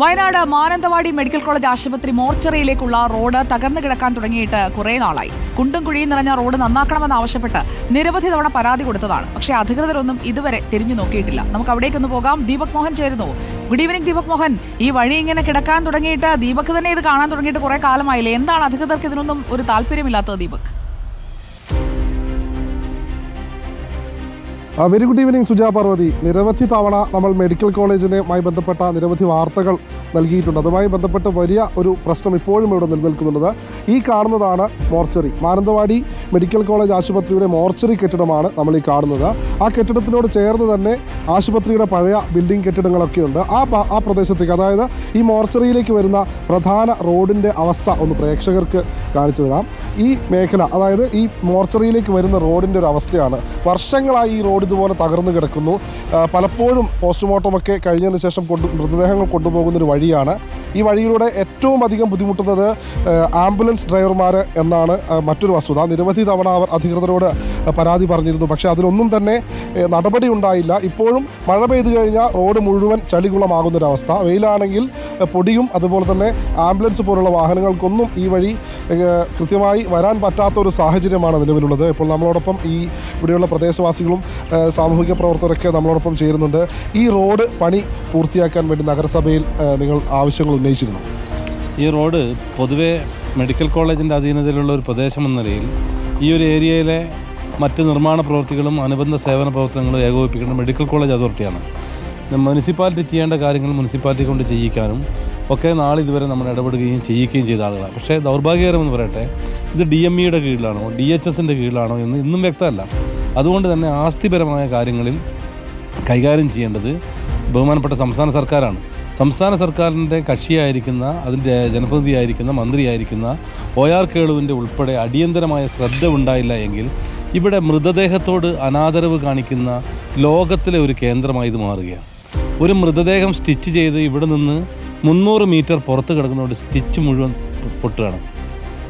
Wayanad Mananthavady medical college ആശുപത്രി മോർച്ചറിയിലേക്കുള്ള road തകർന്നു കിടക്കാൻ തുടങ്ങിയിട്ട് കുറേ നാളായി. കുണ്ടും കുഴിയും നിറഞ്ഞ റോഡ് നന്നാക്കണമെന്നാവശ്യപ്പെട്ട് നിരവധി തവണ പരാതി കൊടുത്തതാണ്. പക്ഷേ അധികൃതരൊന്നും ഇതുവരെ തിരിഞ്ഞു നോക്കിയിട്ടില്ല. നമുക്ക് അവിടേക്കൊന്ന് പോകാം. ദീപക് മോഹൻ ചേരുന്നു. Good evening Deepak Mohan. ഈ വഴി ഇങ്ങനെ കിടക്കാൻ തുടങ്ങിയിട്ട് ദീപക് തന്നെ ഇത് കാണാൻ തുടങ്ങിയിട്ട് കുറേ കാലമായില്ലേ? എന്താണ് അധികൃതർക്ക് ഇതിനൊന്നും ഒരു താല്പര്യമില്ലാത്തത് Deepak? Very good evening Suja Parvathy. നിരവധി തവണ നമ്മൾ മെഡിക്കൽ കോളേജിനുമായി ബന്ധപ്പെട്ട നിരവധി വാർത്തകൾ നൽകിയിട്ടുണ്ട്. അതുമായി ബന്ധപ്പെട്ട് വലിയ ഒരു പ്രശ്നം ഇപ്പോഴും ഇവിടെ നിലനിൽക്കുന്നുണ്ട്. ഈ കാണുന്നതാണ് മോർച്ചറി. മാനന്തവാടി മെഡിക്കൽ കോളേജ് ആശുപത്രിയുടെ മോർച്ചറി കെട്ടിടമാണ് നമ്മൾ ഈ കാണുന്നത്. ആ കെട്ടിടത്തിനോട് ചേർന്ന് തന്നെ ആശുപത്രിയുടെ പഴയ ബിൽഡിംഗ് കെട്ടിടങ്ങളൊക്കെ ഉണ്ട്. ആ പ്രദേശത്തേക്ക്, അതായത് ഈ മോർച്ചറിയിലേക്ക് വരുന്ന പ്രധാന റോഡിൻ്റെ അവസ്ഥ ഒന്ന് പ്രേക്ഷകർക്ക് കാണിച്ചു തരാം. ഈ മേഖല, അതായത് ഈ മോർച്ചറിയിലേക്ക് വരുന്ന റോഡിൻ്റെ ഒരു അവസ്ഥയാണ്. വർഷങ്ങളായി ഈ റോഡ് ഇതുപോലെ തകർന്നു കിടക്കുന്നു. പലപ്പോഴും പോസ്റ്റ്മോർട്ടമൊക്കെ കഴിഞ്ഞതിന് ശേഷം മൃതദേഹങ്ങൾ കൊണ്ടുപോകുന്നൊരു വഴിയാണ്. ഈ വഴിയിലൂടെ ഏറ്റവും അധികം ബുദ്ധിമുട്ടുന്നത് ആംബുലൻസ് ഡ്രൈവർമാർ എന്നാണ് മറ്റൊരു വസ്തുത. നിരവധി തവണ അവർ അധികൃതരോട് പരാതി പറഞ്ഞിരുന്നു. പക്ഷേ അതിലൊന്നും തന്നെ നടപടി ഉണ്ടായില്ല. ഇപ്പോഴും മഴ പെയ്തു കഴിഞ്ഞാൽ റോഡ് മുഴുവൻ ചളികുളമാകുന്നൊരവസ്ഥ. വെയിലാണെങ്കിൽ പൊടിയും അതുപോലെ തന്നെ ആംബുലൻസ് പോലുള്ള വാഹനങ്ങൾക്കൊന്നും ഈ വഴി കൃത്യമായി വരാൻ പറ്റാത്തൊരു സാഹചര്യമാണ് നിലവിലുള്ളത്. ഇപ്പോൾ നമ്മളോടൊപ്പം ഇവിടെയുള്ള പ്രദേശവാസികളും സാമൂഹിക പ്രവർത്തകരൊക്കെ നമ്മളോടൊപ്പം ചേരുന്നുണ്ട്. ഈ റോഡ് പണി പൂർത്തിയാക്കാൻ വേണ്ടി നഗരസഭയിൽ നിങ്ങൾ ആവശ്യങ്ങൾ ഉന്നയിച്ചിരുന്നു. ഈ റോഡ് പൊതുവെ മെഡിക്കൽ കോളേജിൻ്റെ അധീനതയിലുള്ള ഒരു പ്രദേശം എന്ന നിലയിൽ ഈ ഒരു ഏരിയയിലെ മറ്റ് നിർമ്മാണ പ്രവൃത്തികളും അനുബന്ധ സേവന പ്രവർത്തനങ്ങളും ഏകോപിപ്പിക്കേണ്ട മെഡിക്കൽ കോളേജ് അതോറിറ്റിയാണ്. മുനിസിപ്പാലിറ്റി ചെയ്യേണ്ട കാര്യങ്ങൾ മുനിസിപ്പാലിറ്റി കൊണ്ട് ചെയ്യിക്കാനും ഒക്കെ നാളിതുവരെ നമ്മൾ ഇടപെടുകയും ചെയ്യിക്കുകയും ചെയ്ത ആളുകളാണ്. പക്ഷേ ദൗർഭാഗ്യകരമെന്ന് പറയട്ടെ, ഇത് DMEയുടെ കീഴിലാണോ DHSൻ്റെ കീഴിലാണോ എന്ന് ഇന്നും വ്യക്തമല്ല. അതുകൊണ്ട് തന്നെ ആസ്തിപരമായ കാര്യങ്ങളിൽ കൈകാര്യം ചെയ്യേണ്ടത് ബഹുമാനപ്പെട്ട സംസ്ഥാന സർക്കാരാണ്. സംസ്ഥാന സർക്കാരിൻ്റെ കക്ഷിയായിരിക്കുന്ന, അതിൻ്റെ ജനപ്രതിനിധിയായിരിക്കുന്ന, മന്ത്രിയായിരിക്കുന്ന OR കേളുവിൻ്റെ ഉൾപ്പെടെ അടിയന്തരമായ ശ്രദ്ധ ഉണ്ടായില്ല എങ്കിൽ ഇവിടെ മൃതദേഹത്തോട് അനാദരവ് കാണിക്കുന്ന ലോകത്തിലെ ഒരു കേന്ദ്രമായി ഇത് മാറുകയാണ്. ഒരു മൃതദേഹം സ്റ്റിച്ച് ചെയ്ത് ഇവിടെ നിന്ന് 300 മീറ്റർ പുറത്ത് കിടക്കുന്നതോട് സ്റ്റിച്ച് മുഴുവൻ പൊട്ടുകയാണ്.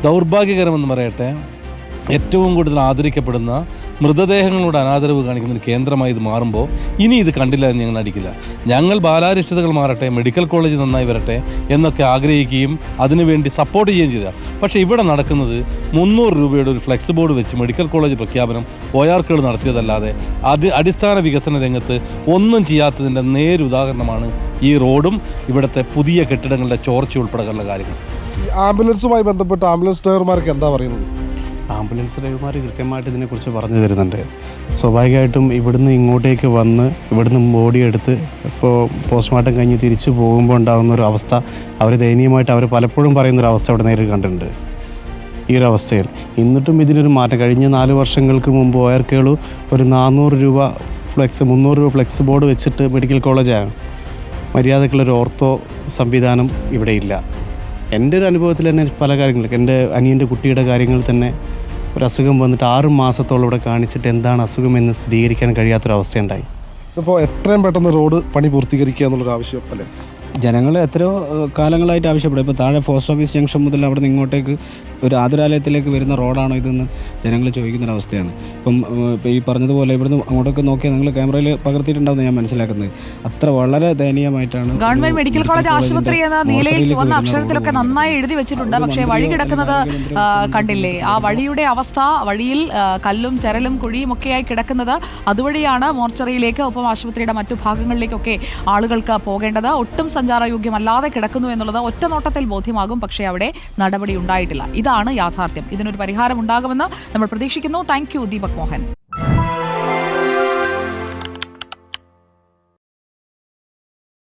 ദൗർഭാഗ്യകരമെന്ന് പറയട്ടെ, ഏറ്റവും കൂടുതൽ ആദരിക്കപ്പെടുന്ന മൃതദേഹങ്ങളോട് അനാദരവ് കാണിക്കുന്ന ഒരു കേന്ദ്രമായി ഇത് മാറുമ്പോൾ ഇനി ഇത് കണ്ടില്ല എന്ന് ഞങ്ങൾ അടിക്കില്ല. ഞങ്ങൾ ബാലാരിഷ്ടതകൾ മാറട്ടെ, മെഡിക്കൽ കോളേജ് നന്നായി വരട്ടെ എന്നൊക്കെ ആഗ്രഹിക്കുകയും അതിനുവേണ്ടി സപ്പോർട്ട് ചെയ്യുകയും ചെയ്ത. പക്ഷേ ഇവിടെ നടക്കുന്നത് 300 രൂപയുടെ ഒരു ഫ്ലെക്സ് ബോർഡ് വെച്ച് മെഡിക്കൽ കോളേജ് പ്രഖ്യാപനം OR കേൾ നടത്തിയതല്ലാതെ അടിസ്ഥാന വികസന രംഗത്ത് ഒന്നും ചെയ്യാത്തതിൻ്റെ നേരുദാഹരണമാണ് ഈ റോഡും ഇവിടുത്തെ പുതിയ കെട്ടിടങ്ങളുടെ ചോർച്ച ഉൾപ്പെടെയുള്ള കാര്യങ്ങൾ. ആംബുലൻസുമായി ബന്ധപ്പെട്ട് ആംബുലൻസ് ഡ്രൈവർമാർക്ക് എന്താ പറയുന്നത്? ആംബുലൻസ് ഡ്രൈവർമാർ കൃത്യമായിട്ട് ഇതിനെക്കുറിച്ച് പറഞ്ഞു തരുന്നുണ്ട്. സ്വാഭാവികമായിട്ടും ഇവിടുന്ന് ഇങ്ങോട്ടേക്ക് വന്ന് ഇവിടുന്ന് ബോഡി എടുത്ത് ഇപ്പോൾ പോസ്റ്റ്മോർട്ടം കഴിഞ്ഞ് തിരിച്ചു പോകുമ്പോൾ ഉണ്ടാകുന്ന ഒരു അവസ്ഥ അവർ ദയനീയമായിട്ട് അവർ പലപ്പോഴും പറയുന്നൊരവസ്ഥ അവിടെ നേരിൽ കണ്ടിട്ടുണ്ട്. ഈ ഒരു അവസ്ഥയിൽ എന്നിട്ടും ഇതിനൊരു മാറ്റം. കഴിഞ്ഞ 4 വർഷങ്ങൾക്ക് മുമ്പ് OR കേളു ഒരു 300 രൂപ ഫ്ലെക്സ് ബോർഡ് വെച്ചിട്ട് മെഡിക്കൽ കോളേജാണ്. മര്യാദക്കുള്ളൊരു ഓർത്തോ സംവിധാനം ഇവിടെ ഇല്ല. എൻ്റെ ഒരു അനുഭവത്തിൽ തന്നെ പല കാര്യങ്ങളും, എൻ്റെ അനിയൻ്റെ കുട്ടിയുടെ കാര്യങ്ങൾ തന്നെ ഒരു അസുഖം വന്നിട്ട് 6 മാസത്തോളം ഇവിടെ കാണിച്ചിട്ട് എന്താണ് അസുഖം എന്ന് സ്ഥിരീകരിക്കാൻ കഴിയാത്തൊരവസ്ഥയുണ്ടായി. ഇപ്പോൾ എത്രയും പെട്ടെന്ന് റോഡ് പണി പൂർത്തീകരിക്കുക എന്നുള്ളൊരു ആവശ്യം അല്ലേ ജനങ്ങൾ എത്രയോ കാലങ്ങളായിട്ട് ആവശ്യപ്പെടും. ഇപ്പോൾ താഴെ പോസ്റ്റ് ഓഫീസ് ജംഗ്ഷൻ മുതൽ അവിടെ നിന്ന് ഇങ്ങോട്ടേക്ക് ഒരു ആതുരാലയത്തിലേക്ക് വരുന്ന റോഡാണോ ഇതെന്ന് ജനങ്ങൾ ചോദിക്കുന്നൊരവസ്ഥയാണ്. ഇപ്പം ഈ പറഞ്ഞതുപോലെ ഇവിടുന്ന് അങ്ങോട്ടൊക്കെ നോക്കിയാൽ നിങ്ങൾ ക്യാമറയിൽ പകർത്തിയിട്ടുണ്ടാവുമെന്ന് ഞാൻ മനസ്സിലാക്കുന്നത്. അത്ര വളരെ ദയനീയമായിട്ടാണ്. ഗവൺമെന്റ് മെഡിക്കൽ കോളേജ് ആശുപത്രി എന്ന നീലയിൽ ചുവന്ന അക്ഷരത്തിലൊക്കെ നന്നായി എഴുതി വെച്ചിട്ടുണ്ട്. പക്ഷേ വഴി കിടക്കുന്നത് കണ്ടില്ലേ? ആ വഴിയുടെ അവസ്ഥ, വഴിയിൽ കല്ലും ചരലും കുഴിയും ഒക്കെയായി കിടക്കുന്നത്. അതുവഴിയാണ് മോർച്ചറിയിലേക്ക്, ഒപ്പം ആശുപത്രിയുടെ മറ്റു ഭാഗങ്ങളിലേക്കൊക്കെ ആളുകൾക്ക് പോകേണ്ടത്. ഒട്ടും സഞ്ചാരയോഗ്യമല്ലാതെ കിടക്കുന്നു എന്നുള്ളത് ഒറ്റ നോട്ടത്തിൽ ബോധ്യമാകും. പക്ഷേ അവിടെ നടപടി ഉണ്ടായിട്ടില്ല. ഇതാണ് യാഥാർത്ഥ്യം. ഇതിനൊരു പരിഹാരം ഉണ്ടാകുമെന്ന് നമ്മൾ പ്രതീക്ഷിക്കുന്നു. Thank you Deepak Mohan.